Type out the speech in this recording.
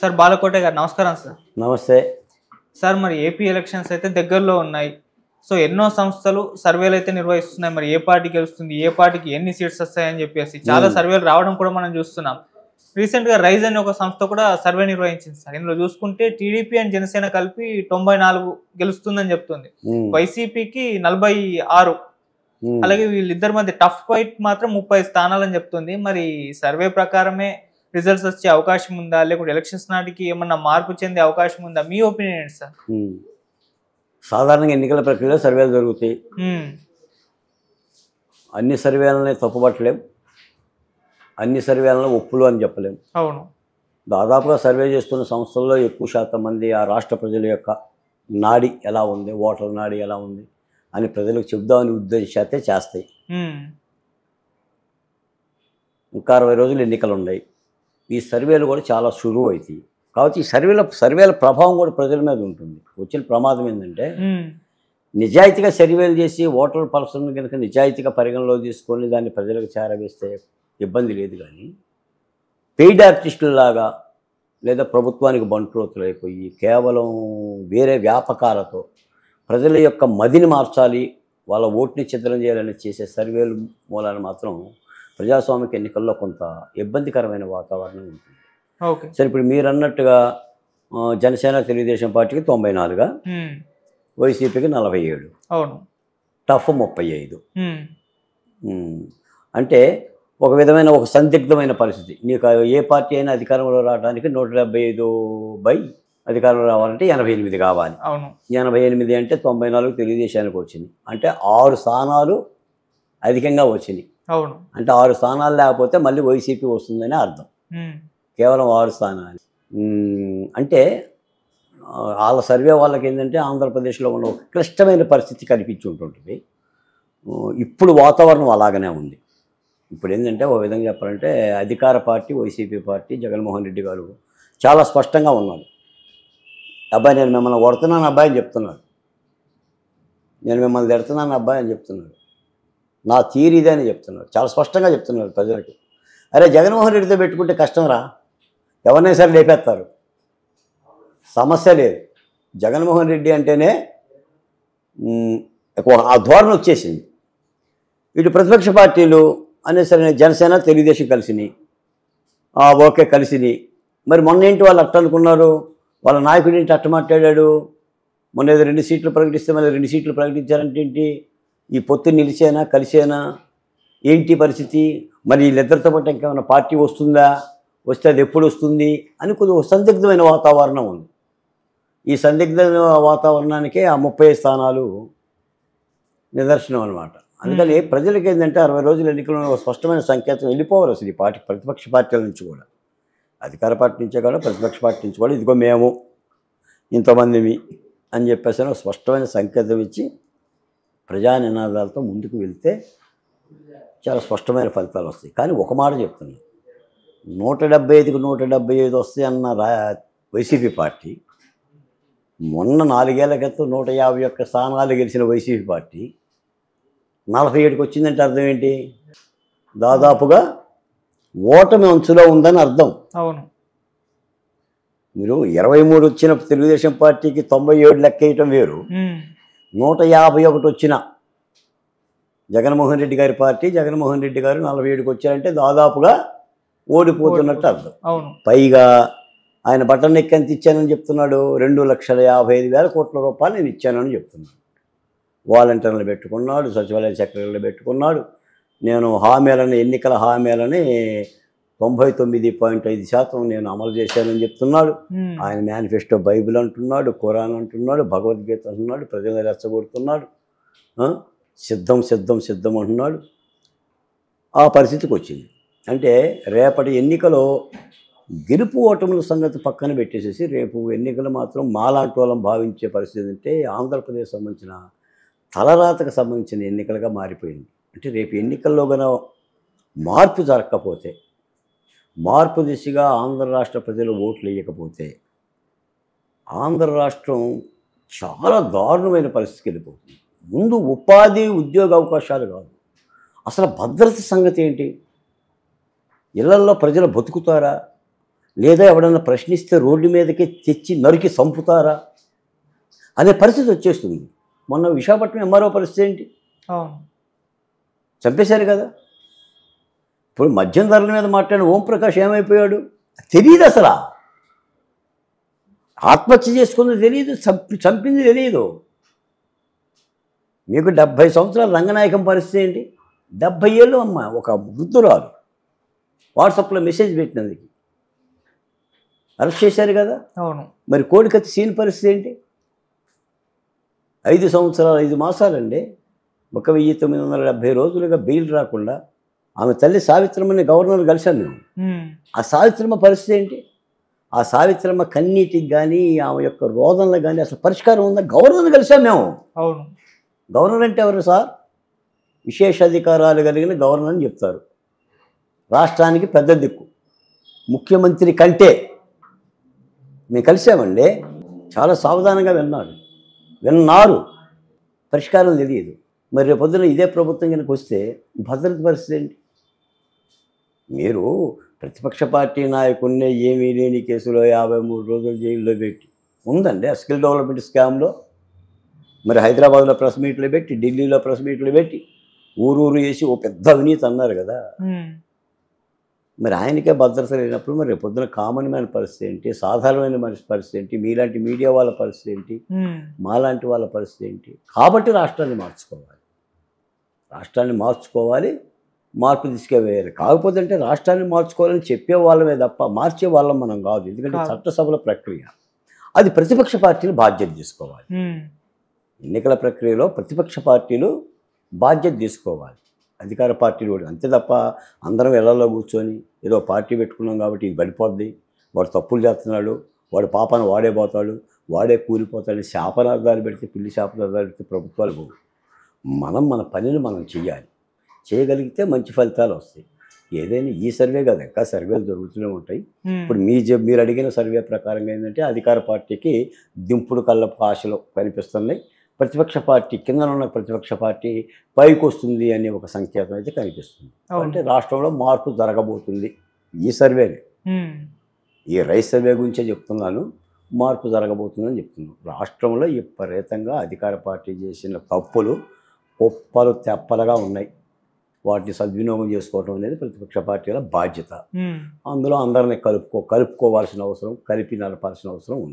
Sir బాలకోట గారు నమస్కారం sir. నమస్తే. సార్ మరి ఏపీ ఎలక్షన్స్ అయితే దగ్గరలో ఉన్నాయి. సో ఎన్నో సంస్థలు సర్వేలు అయితే నిర్వహిస్తున్నాయి. మరి ఏ పార్టీ గెలుస్తుంది, ఏ పార్టీకి ఎన్ని సీట్స్ వస్తాయని చెప్పేసి చాలా సర్వేలు రావడం కూడా మనం చూస్తున్నాం. రీసెంట్గా రైజ్ అనే ఒక సంస్థ కూడా సర్వే నిర్వహించింది సార్. ఇందులో చూసుకుంటే టీడీపీ అండ్ జనసేన కలిపి 94 గెలుస్తుందని చెప్తుంది, వైసీపీకి 46. అలాగే వీళ్ళిద్దరి మధ్య టఫ్ ఫైట్ మాత్రం 30 స్థానాలని చెప్తుంది. మరి సర్వే ప్రకారమే రిజల్ట్స్ వచ్చే అవకాశం ఉందా, లేకుంటే ఎలక్షన్స్ నాటికి ఏమన్నా మార్పు చెందే అవకాశం ఉందా? మీ ఒపీనియన్ ఏంటి సార్? సాధారణంగా ఎన్నికల ప్రక్రియలో సర్వేలు జరుగుతాయి. అన్ని సర్వేలని తప్పుపట్టలేం, అన్ని సర్వేలను ఒప్పులు అని చెప్పలేం. అవును. దాదాపుగా సర్వే చేస్తున్న సంస్థల్లో ఎక్కువ శాతం మంది ఆ రాష్ట్ర ప్రజల యొక్క నాడి ఎలా ఉంది, ఓటర్ నాడి ఎలా ఉంది అని ప్రజలకు చెబుదామని ఉద్దేశిస్తే చేస్తాయి. ఇంకా 60 రోజులు ఎన్నికలు ఉన్నాయి. ఈ సర్వేలు కూడా చాలా సులువు అవుతాయి. కాబట్టి ఈ సర్వేల ప్రభావం కూడా ప్రజల మీద ఉంటుంది. వచ్చిన ప్రమాదం ఏంటంటే, నిజాయితీగా సర్వేలు చేసి ఓటర్ పర్సన్ కనుక నిజాయితీగా పరిగణలో తీసుకొని దాన్ని ప్రజలకు చేరవేస్తే ఇబ్బంది లేదు. కానీ పెయిడ్ ఆర్టిస్టులలాగా లేదా ప్రభుత్వానికి బంట్రోతులైపోయి కేవలం వేరే వ్యాపకాలతో ప్రజల యొక్క మదిని మార్చాలి, వాళ్ళ ఓటుని ఛిద్రం చేయాలని చేసే సర్వేలు మూలాన మాత్రం ప్రజాస్వామిక ఎన్నికల్లో కొంత ఇబ్బందికరమైన వాతావరణం ఉంటుంది. ఓకే. సరే, ఇప్పుడు మీరు అన్నట్టుగా జనసేన తెలుగుదేశం పార్టీకి 94, వైసీపీకి 47, అవును, టఫ్ 35. అంటే ఒక విధమైన ఒక సందిగ్ధమైన పరిస్థితి. నీకు ఏ పార్టీ అయినా అధికారంలో రావడానికి 175 అధికారంలో రావాలంటే 88 కావాలి. అవును. 88 అంటే 94 తెలుగుదేశానికి వచ్చింది. అంటే 6 స్థానాలు అధికంగా వచ్చినాయి. అవును. అంటే 6 స్థానాలు లేకపోతే మళ్ళీ వైసీపీ వస్తుందని అర్థం. కేవలం 6 స్థానాలు. అంటే వాళ్ళ సర్వే వాళ్ళకి ఏంటంటే ఆంధ్రప్రదేశ్లో ఉన్న ఒక క్లిష్టమైన పరిస్థితి కనిపించి ఉంటుంటుంది. ఇప్పుడు వాతావరణం అలాగనే ఉంది. ఇప్పుడు ఏంటంటే ఒక విధంగా చెప్పాలంటే అధికార party YCP party Jaganmohan Reddy గారు చాలా స్పష్టంగా ఉన్నారు. అబ్బాయి నేను మిమ్మల్ని కొడుతున్నాను అబ్బాయి అని చెప్తున్నాడు, నేను మిమ్మల్ని తిడుతున్నాను అబ్బాయి అని చెప్తున్నాడు, నా తీరు ఇదే అని చెప్తున్నాడు. చాలా స్పష్టంగా చెప్తున్నారు ప్రజలకి. అరే జగన్మోహన్ రెడ్డితో పెట్టుకుంటే కష్టం రా, ఎవరినైనా సరే లేపేస్తారు, సమస్య లేదు. జగన్మోహన్ రెడ్డి అంటేనే ఆ ధోరణి వచ్చేసింది. ఇటు ప్రతిపక్ష పార్టీలు అనేసరి జనసేన తెలుగుదేశం కలిసినాయి, ఓకే కలిసినాయి. మరి మొన్న ఏంటి వాళ్ళు అట్ట అనుకున్నారు, వాళ్ళ నాయకుడు ఏంటి అట్ట మాట్లాడాడు, మొన్న ఏదో 2 సీట్లు ప్రకటిస్తే మళ్ళీ 2 సీట్లు ప్రకటించారంటే ఏంటి, ఈ పొత్తు నిలిచేనా కలిసేనా ఏంటి పరిస్థితి, మరి వీళ్ళిద్దరితో పాటు ఇంకేమైనా పార్టీ వస్తుందా, వస్తే అది ఎప్పుడు వస్తుంది అని కొద్దిగా సందిగ్ధమైన వాతావరణం ఉంది. ఈ సందిగ్ధ వాతావరణానికే ఆ 30 స్థానాలు నిదర్శనం అనమాట. అందుకని ప్రజలకి ఏంటంటే 60 రోజుల ఎన్నికల్లో ఒక స్పష్టమైన సంకేతం వెళ్ళిపోవాలి అసలు ఈ పార్టీ, ప్రతిపక్ష పార్టీల నుంచి కూడా, అధికార పార్టీ నుంచే కూడా ప్రతిపక్ష పార్టీ నుంచి కూడా ఇదిగో మేము ఇంతమందిమి అని చెప్పేసి ఒక స్పష్టమైన సంకేతం ఇచ్చి ప్రజా నినాదాలతో ముందుకు వెళ్తే చాలా స్పష్టమైన ఫలితాలు వస్తాయి. కానీ ఒక మాట చెప్తున్నాను, 175కి 175 వస్తాయి అన్న వైసీపీ పార్టీ మొన్న 4 ఏళ్ల క్రితం 151 స్థానాలు గెలిచిన వైసీపీ పార్టీ 47కి వచ్చిందంటే అర్థం ఏంటి, దాదాపుగా ఓటమి అంచులో ఉందని అర్థం. అవును. మీరు 23 వచ్చిన తెలుగుదేశం పార్టీకి 97 లెక్క వేయటం వేరు, 151 వచ్చిన జగన్మోహన్ రెడ్డి గారి పార్టీ, జగన్మోహన్ రెడ్డి గారు 47కి వచ్చారంటే దాదాపుగా ఓడిపోతున్నట్టు అర్థం. పైగా ఆయన బటన్ ఎక్కి ఎంత ఇచ్చానని చెప్తున్నాడు, 2,55,000 కోట్ల రూపాయలు నేను ఇచ్చానని చెప్తున్నాడు. వాలంటీర్లు పెట్టుకున్నాడు, సచివాలయ సెక్రటరీలు పెట్టుకున్నాడు, నేను హామీలను ఎన్నికల హామీలని 99.5% నేను అమలు చేశానని చెప్తున్నాడు. ఆయన మేనిఫెస్టో బైబిల్ అంటున్నాడు, ఖురాన్ అంటున్నాడు, భగవద్గీత అంటున్నాడు, ప్రజలను రెచ్చగొడుతున్నాడు, సిద్ధం సిద్ధం సిద్ధం అంటున్నాడు. ఆ పరిస్థితికి వచ్చింది. అంటే రేపటి ఎన్నికలో గెలుపు ఓటముల సంగతి పక్కన పెట్టేసేసి రేపు ఎన్నికలు మాత్రం మాలాంటి వాళ్ళని భావించే పరిస్థితి అంటే ఆంధ్రప్రదేశ్ సంబంధించిన తలరాతకు సంబంధించిన ఎన్నికలుగా మారిపోయింది. అంటే రేపు ఎన్నికల్లో గన మార్పు జరగకపోతే, మార్పు దిశగా ఆంధ్ర రాష్ట్ర ప్రజలు ఓట్లు వేయకపోతే ఆంధ్ర రాష్ట్రం చాలా దారుణమైన పరిస్థితికి వెళ్ళిపోతుంది. ముందు ఉపాధి ఉద్యోగ అవకాశాలు కాదు, అసలు భద్రత సంగతి ఏంటి, ఇళ్లల్లో ప్రజలు బతుకుతారా, లేదా ఎవడన్నా ప్రశ్నిస్తే రోడ్డు మీదకి తెచ్చి నరికి చంపుతారా అనే పరిస్థితి వచ్చేస్తుంది. మొన్న విశాఖపట్నం ఎంఆర్ఓ పరిస్థితి ఏంటి? అవును. చంపేశారు కదా. ఇప్పుడు మద్యం ధరల మీద మాట్లాడిన ఓంప్రకాష్ ఏమైపోయాడు తెలియదు. అసలు ఆత్మహత్య చేసుకుంది తెలియదు, చంపింది తెలియదు. మీకు 70 సంవత్సరాల రంగనాయకం పరిస్థితి ఏంటి? 70 ఏళ్ళు అమ్మ, ఒక వృద్ధురాలు వాట్సాప్లో మెసేజ్ పెట్టినందుకు అరెస్ట్ చేశారు కదా. అవును. మరి కోడికత్తి సీన్ పరిస్థితి ఏంటి? 5 సంవత్సరాలు 5 మాసాలండి, 1970 రోజులుగా బెయిల్ రాకుండా ఆమె తల్లి సావిత్రమ్మని గవర్నర్ కలిశాను మేము. ఆ సావిత్రమ్మ పరిస్థితి ఏంటి? ఆ సావిత్రమ్మ కన్నీటికి కానీ ఆమె యొక్క రోదనలకు కానీ అసలు పరిష్కారం ఉందా? గవర్నర్ని కలిసాం మేము. అవును. గవర్నర్ అంటే ఎవరు సార్? విశేష అధికారాలు కలిగిన గవర్నర్ అని చెప్తారు. రాష్ట్రానికి పెద్ద దిక్కు, ముఖ్యమంత్రి కంటే. మేము కలిసామండి, చాలా సావధానంగా విన్నారు. పరిష్కారం తెలియదు. మరి రేపు పొద్దున ఇదే ప్రభుత్వం కనుక వస్తే భద్రత పరిస్థితి ఏంటి? మీరు ప్రతిపక్ష పార్టీ నాయకుడినే ఏమీ లేని కేసులో 53 రోజులు జైల్లో పెట్టి ఉందండి. ఆ స్కిల్ డెవలప్మెంట్ స్కామ్లో మరి హైదరాబాద్లో ప్రెస్ మీట్లు పెట్టి, ఢిల్లీలో ప్రెస్ మీట్లు పెట్టి, ఊరు వేసి ఓ పెద్ద అవినీతి అన్నారు కదా. మరి ఆయనకే భద్రత లేనప్పుడు మరి పొద్దున కామన్ మ్యాన్ పరిస్థితి ఏంటి? సాధారణమైన మనిషి పరిస్థితి ఏంటి? మీలాంటి మీడియా వాళ్ళ పరిస్థితి ఏంటి? మాలాంటి వాళ్ళ పరిస్థితి ఏంటి? కాబట్టి రాష్ట్రాన్ని మార్చుకోవాలి, మార్పు తీసుకువేయాలి. కాకపోతే అంటే రాష్ట్రాన్ని మార్చుకోవాలని చెప్పే వాళ్ళమే తప్ప మార్చే వాళ్ళం మనం కాదు. ఎందుకంటే చట్టసభల ప్రక్రియ అది ప్రతిపక్ష పార్టీలు బాధ్యత తీసుకోవాలి. ఎన్నికల ప్రక్రియలో ప్రతిపక్ష పార్టీలు బాధ్యత తీసుకోవాలి, అధికార పార్టీలు కూడా అంతే తప్ప అందరం ఇళ్లలో కూర్చొని ఏదో పార్టీ పెట్టుకున్నాం కాబట్టి ఇది పడిపోద్ది, వాడు తప్పులు చేస్తున్నాడు, వాడు పాపన వాడే పోతాడు, వాడే కూలిపోతాడు, శాపనార్థాలు పెడితే, పిల్లి శాపనార్థాలు పెడితే ప్రభుత్వాలు పోవు. మన పనిని మనం చేయగలిగితే మంచి ఫలితాలు వస్తాయి. ఏదైనా ఈ సర్వే కాదు, ఇంకా సర్వేలు జరుగుతూనే ఉంటాయి. ఇప్పుడు మీరు అడిగిన సర్వే ప్రకారంగా ఏంటంటే అధికార పార్టీకి దింపుడు కళ్ళపు ఆశలు కనిపిస్తున్నాయి. ప్రతిపక్ష పార్టీ కింద ఉన్న ప్రతిపక్ష పార్టీ పైకి వస్తుంది అనే ఒక సంకేతం అయితే కనిపిస్తుంది. అంటే రాష్ట్రంలో మార్పు జరగబోతుంది. ఈ సర్వేనే, ఈ రైస్ సర్వే గురించే చెప్తున్నాను, మార్పు జరగబోతుందని చెప్తున్నాను. రాష్ట్రంలో విపరీతంగా అధికార పార్టీ చేసిన తప్పులు కుప్పలు తెప్పలుగా ఉన్నాయి. వాటిని సద్వినియోగం చేసుకోవడం అనేది ప్రతిపక్ష పార్టీల బాధ్యత. అందులో అందరినీ కలుపుకోవాల్సిన అవసరం, కలిపి నడపాల్సిన అవసరం ఉంది.